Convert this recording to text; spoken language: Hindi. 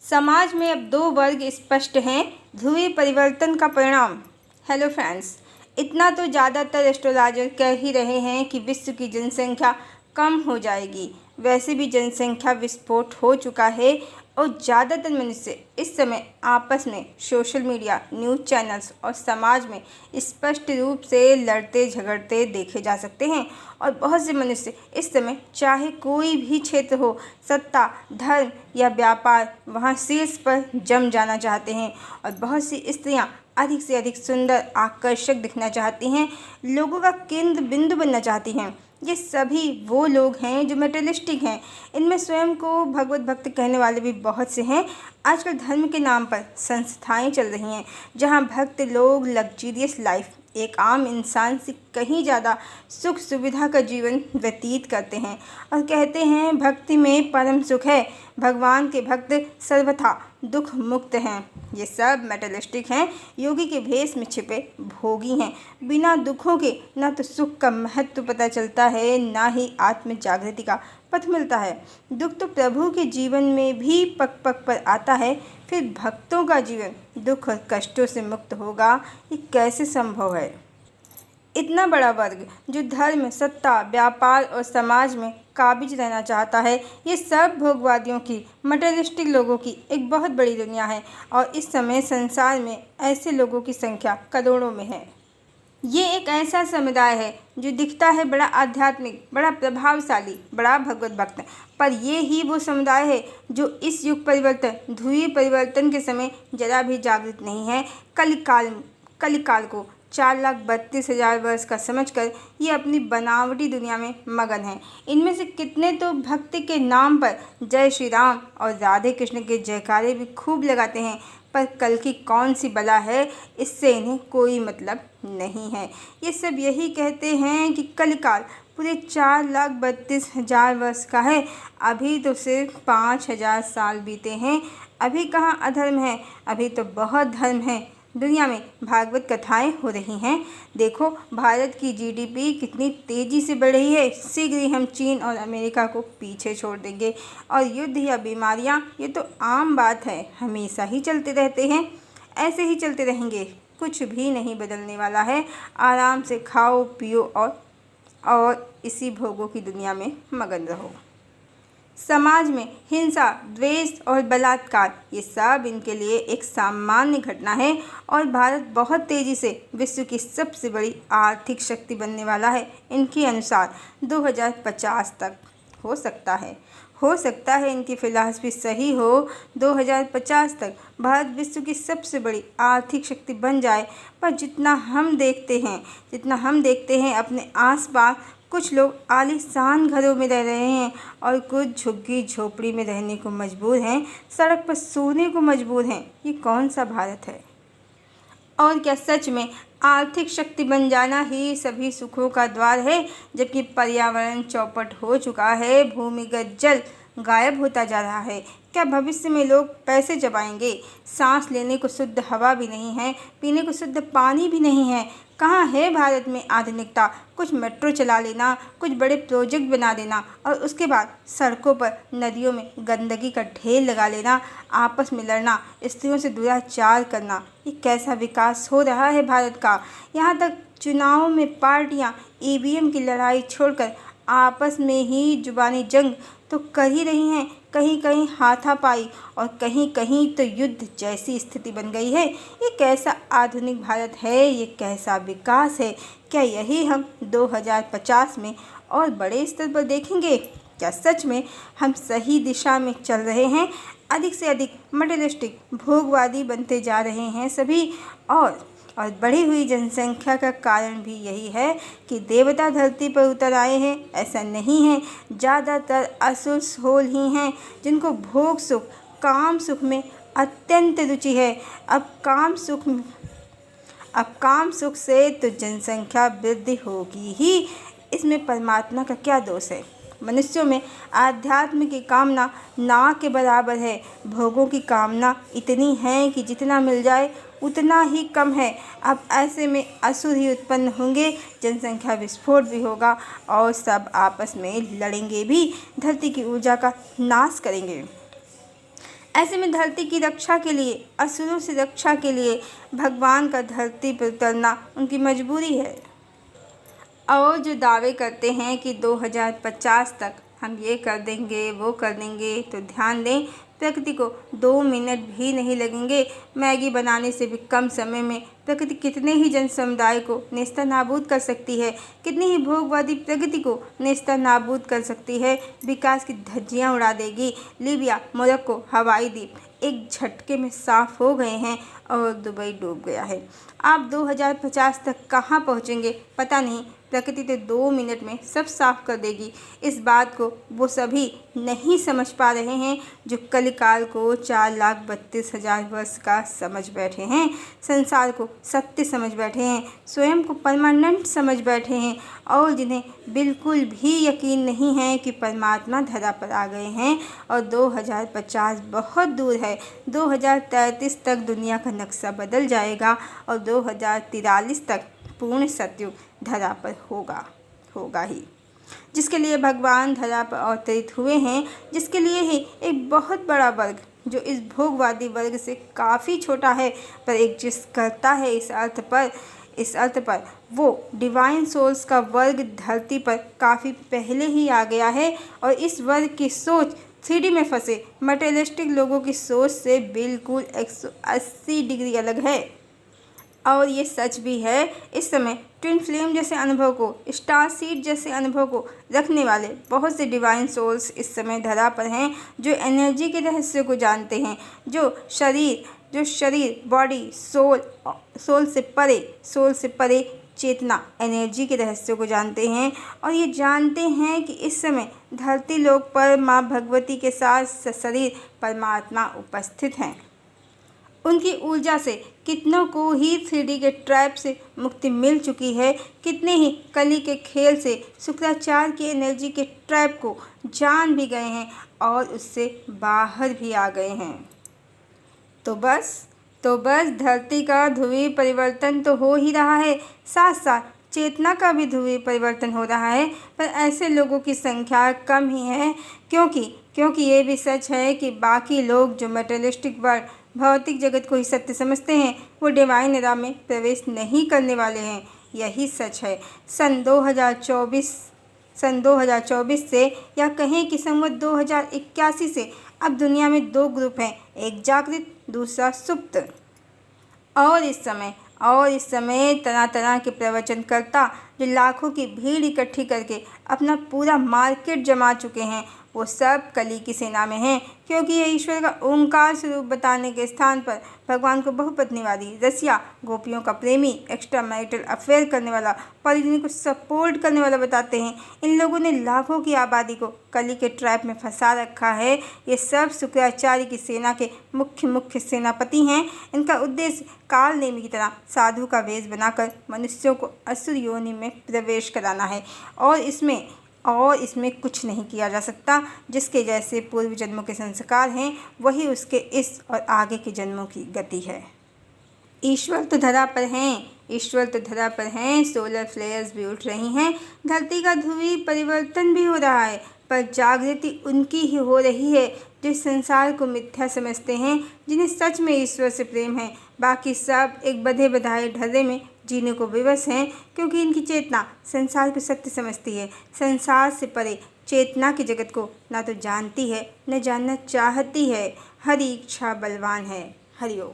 समाज में अब दो वर्ग स्पष्ट हैं, ध्रुवीय परिवर्तन का परिणाम। हेलो फ्रेंड्स, इतना तो ज़्यादातर एस्ट्रोलॉजर कह ही रहे हैं कि विश्व की जनसंख्या कम हो जाएगी। वैसे भी जनसंख्या विस्फोट हो चुका है और ज़्यादातर मनुष्य इस समय आपस में सोशल मीडिया, न्यूज़ चैनल्स और समाज में स्पष्ट रूप से लड़ते झगड़ते देखे जा सकते हैं। और बहुत से मनुष्य इस समय चाहे कोई भी क्षेत्र हो, सत्ता, धर्म या व्यापार, वहाँ शीर्ष पर जम जाना चाहते हैं। और बहुत सी स्त्रियाँ अधिक से अधिक सुंदर, आकर्षक दिखना चाहती हैं, लोगों का केंद्र बिंदु बनना चाहती हैं। ये सभी वो लोग हैं जो मेटेरियलिस्टिक हैं। इनमें स्वयं को भगवत भक्त कहने वाले भी बहुत से हैं। आजकल धर्म के नाम पर संस्थाएं चल रही हैं जहां भक्त लोग लग्जरियस लाइफ, एक आम इंसान से कहीं ज़्यादा सुख सुविधा का जीवन व्यतीत करते हैं और कहते हैं भक्ति में परम सुख है, भगवान के भक्त सर्वथा दुख मुक्त हैं। ये सब मेटेरियलिस्टिक हैं, योगी के भेष में छिपे भोगी हैं। बिना दुखों के ना तो सुख का महत्व पता चलता है, ना ही आत्म जागृति का पथ मिलता है। दुख तो प्रभु के जीवन में भी पग पग पर आता है, फिर भक्तों का जीवन दुख और कष्टों से मुक्त होगा, ये कैसे संभव है? इतना बड़ा वर्ग जो धर्म, सत्ता, व्यापार और समाज में काबिज रहना चाहता है, ये सब भोगवादियों की, मटेरियलिस्टिक लोगों की एक बहुत बड़ी दुनिया है। और इस समय संसार में ऐसे लोगों की संख्या करोड़ों में है। ये एक ऐसा समुदाय है जो दिखता है बड़ा आध्यात्मिक, बड़ा प्रभावशाली, बड़ा भगवत भक्त, पर ये ही वो समुदाय है जो इस युग परिवर्तन, ध्रुवीय परिवर्तन के समय जरा भी जागृत नहीं है। कलिकाल को 4,32,000 वर्ष का समझकर ये अपनी बनावटी दुनिया में मगन है। इनमें से कितने तो भक्ति के नाम पर जय श्री राम और राधे कृष्ण के जयकारे भी खूब लगाते हैं, पर कल की कौन सी बला है, इससे इन्हें कोई मतलब नहीं है। ये सब यही कहते हैं कि कलिकाल पूरे 4,32,000 वर्ष का है, अभी तो सिर्फ 5,000 साल बीते हैं। अभी कहाँ अधर्म है, अभी तो बहुत धर्म है। दुनिया में भागवत कथाएं हो रही हैं। देखो भारत की जीडीपी कितनी तेज़ी से बढ़ रही है। शीघ्र ही हम चीन और अमेरिका को पीछे छोड़ देंगे। और युद्ध या बीमारियां, ये तो आम बात है, हमेशा ही चलते रहते हैं, ऐसे ही चलते रहेंगे, कुछ भी नहीं बदलने वाला है। आराम से खाओ पियो और इसी भोगों की दुनिया में मगन रहो। समाज में हिंसा, द्वेष और बलात्कार, ये सब इनके लिए एक सामान्य घटना है। और भारत बहुत तेज़ी से विश्व की सबसे बड़ी आर्थिक शक्ति बनने वाला है। इनके अनुसार 2050 तक हो सकता है इनकी फिलॉसफी सही हो, 2050 तक भारत विश्व की सबसे बड़ी आर्थिक शक्ति बन जाए। पर जितना हम देखते हैं अपने आसपास, कुछ लोग आलीशान घरों में रह रहे हैं और कुछ झुग्गी झोपड़ी में रहने को मजबूर हैं, सड़क पर सोने को मजबूर हैं। ये कौन सा भारत है? और क्या सच में आर्थिक शक्ति बन जाना ही सभी सुखों का द्वार है, जबकि पर्यावरण चौपट हो चुका है, भूमिगत जल गायब होता जा रहा है? क्या भविष्य में लोग पैसे जमाएंगे? सांस लेने को शुद्ध हवा भी नहीं है, पीने को शुद्ध पानी भी नहीं है। कहाँ है भारत में आधुनिकता? कुछ मेट्रो चला लेना, कुछ बड़े प्रोजेक्ट बना देना और उसके बाद सड़कों पर, नदियों में गंदगी का ढेर लगा लेना, आपस में लड़ना, स्त्रियों से दुराचार करना, ये कैसा विकास हो रहा है भारत का? यहाँ तक चुनावों में पार्टियाँ ईवीएम की लड़ाई छोड़कर आपस में ही जुबानी जंग तो कर ही रही हैं, कहीं कहीं हाथापाई और कहीं कहीं तो युद्ध जैसी स्थिति बन गई है। ये कैसा आधुनिक भारत है? ये कैसा विकास है? क्या यही हम 2050 में और बड़े स्तर पर देखेंगे? क्या सच में हम सही दिशा में चल रहे हैं? अधिक से अधिक मटेरियलिस्टिक, भोगवादी बनते जा रहे हैं सभी। और बढ़ी हुई जनसंख्या का कारण भी यही है कि देवता धरती पर उतर आए हैं, ऐसा नहीं है। ज़्यादातर असुर सोल ही हैं जिनको भोग सुख, काम सुख में अत्यंत रुचि है। अब काम सुख से तो जनसंख्या वृद्धि होगी ही, इसमें परमात्मा का क्या दोष है? मनुष्यों में आध्यात्म की कामना ना के बराबर है। भोगों की कामना इतनी है कि जितना मिल जाए उतना ही कम है। अब ऐसे में असुर ही उत्पन्न होंगे, जनसंख्या विस्फोट भी होगा और सब आपस में लड़ेंगे भी, धरती की ऊर्जा का नाश करेंगे। ऐसे में धरती की रक्षा के लिए, असुरों से रक्षा के लिए भगवान का धरती पर उतरना उनकी मजबूरी है। और जो दावे करते हैं कि 2050 तक हम ये कर देंगे, वो कर देंगे, तो ध्यान दें, प्रकृति को 2 मिनट भी नहीं लगेंगे। मैगी बनाने से भी कम समय में प्रकृति कितने ही जन समुदाय को नेस्तनाबूद कर सकती है, कितनी ही भोगवादी प्रकृति को नेस्तनाबूद कर सकती है, विकास की धज्जियां उड़ा देगी। लीबिया, मोरक्को, हवाई द्वीप एक झटके में साफ हो गए हैं और दुबई डूब गया है। आप 2050 तक कहाँ पहुँचेंगे पता नहीं, प्रकृति तो 2 मिनट में सब साफ कर देगी। इस बात को वो सभी नहीं समझ पा रहे हैं जो कलिकाल को 4,32,000 वर्ष का समझ बैठे हैं, संसार को सत्य समझ बैठे हैं, स्वयं को परमानेंट समझ बैठे हैं, और जिन्हें बिल्कुल भी यकीन नहीं है कि परमात्मा धरा पर आ गए हैं और 2050 बहुत दूर है। 2033 तक दुनिया का नक्शा बदल जाएगा और 2043 तक पूर्ण सतयुग धरा पर होगा ही, जिसके लिए भगवान धरा पर अवतरित हुए हैं, जिसके लिए ही एक बहुत बड़ा वर्ग जो इस भोगवादी वर्ग से काफ़ी छोटा है पर एग्जिस्ट करता है इस अर्थ पर वो डिवाइन सोल्स का वर्ग धरती पर काफ़ी पहले ही आ गया है। और इस वर्ग की सोच 3D में फंसे मटेरियलिस्टिक लोगों की सोच से बिल्कुल 180 डिग्री अलग है। और ये सच भी है, इस समय ट्विन फ्लेम जैसे अनुभव को, स्टार सीड जैसे अनुभव को रखने वाले बहुत से डिवाइन सोल्स इस समय धरा पर हैं, जो एनर्जी के रहस्य को जानते हैं, जो शरीर बॉडी सोल से परे चेतना एनर्जी के रहस्यों को जानते हैं और ये जानते हैं कि इस समय धरती लोक पर माँ भगवती के साथ शरीर परमात्मा उपस्थित हैं। उनकी ऊर्जा से कितनों को ही 3D के ट्रैप से मुक्ति मिल चुकी है, कितने ही कली के खेल से शुक्राचार्य की एनर्जी के ट्रैप को जान भी गए हैं और उससे बाहर भी आ गए हैं। तो बस धरती का ध्रुवीय परिवर्तन तो हो ही रहा है, साथ साथ चेतना का भी ध्रुवीय परिवर्तन हो रहा है, पर ऐसे लोगों की संख्या कम ही है, क्योंकि ये भी सच है कि बाकी लोग जो मटेरियलिस्टिक वर्ल्ड भौतिक जगत को ही सत्य समझते हैं, वो डिवाइन एरा में प्रवेश नहीं करने वाले हैं। यही सच है। सन 2024 से या कहें कि संवत 2081 से अब दुनिया में 2 ग्रुप हैं, एक जागृत, दूसरा सुप्त। और इस समय तरह तरह के प्रवचनकर्ता जो लाखों की भीड़ इकट्ठी करके अपना पूरा मार्केट जमा चुके हैं, वो सब कली की सेना में हैं, क्योंकि ये ईश्वर का ओंकार स्वरूप बताने के स्थान पर भगवान को बहुपत्नीवादी, रसिया, गोपियों का प्रेमी, एक्स्ट्रा मैरिटल अफेयर करने वाला, पॉलिगनी को सपोर्ट करने वाला बताते हैं। इन लोगों ने लाखों की आबादी को कली के ट्रैप में फंसा रखा है। ये सब शुक्राचार्य की सेना के मुख्य सेनापति हैं। इनका उद्देश्य काल नेमी की तरह साधु का वेश बनाकर मनुष्यों को असुर योनि में प्रवेश कराना है और इसमें कुछ नहीं किया जा सकता। जिसके जैसे पूर्व जन्मों के संस्कार हैं, वही उसके इस और आगे के जन्मों की गति है। ईश्वर तो धरा पर हैं, सोलर फ्लेयर्स भी उठ रही हैं, धरती का ध्रुवीय परिवर्तन भी हो रहा है, पर जागृति उनकी ही हो रही है जो इस संसार को मिथ्या समझते हैं, जिन्हें सच में ईश्वर से प्रेम है। बाकी सब एक बधे बधाए ढर्रे में जीने को विवश हैं, क्योंकि इनकी चेतना संसार को सत्य समझती है। संसार से परे चेतना की जगत को ना तो जानती है न जानना चाहती है। हरि इच्छा बलवान है। हरि ओम।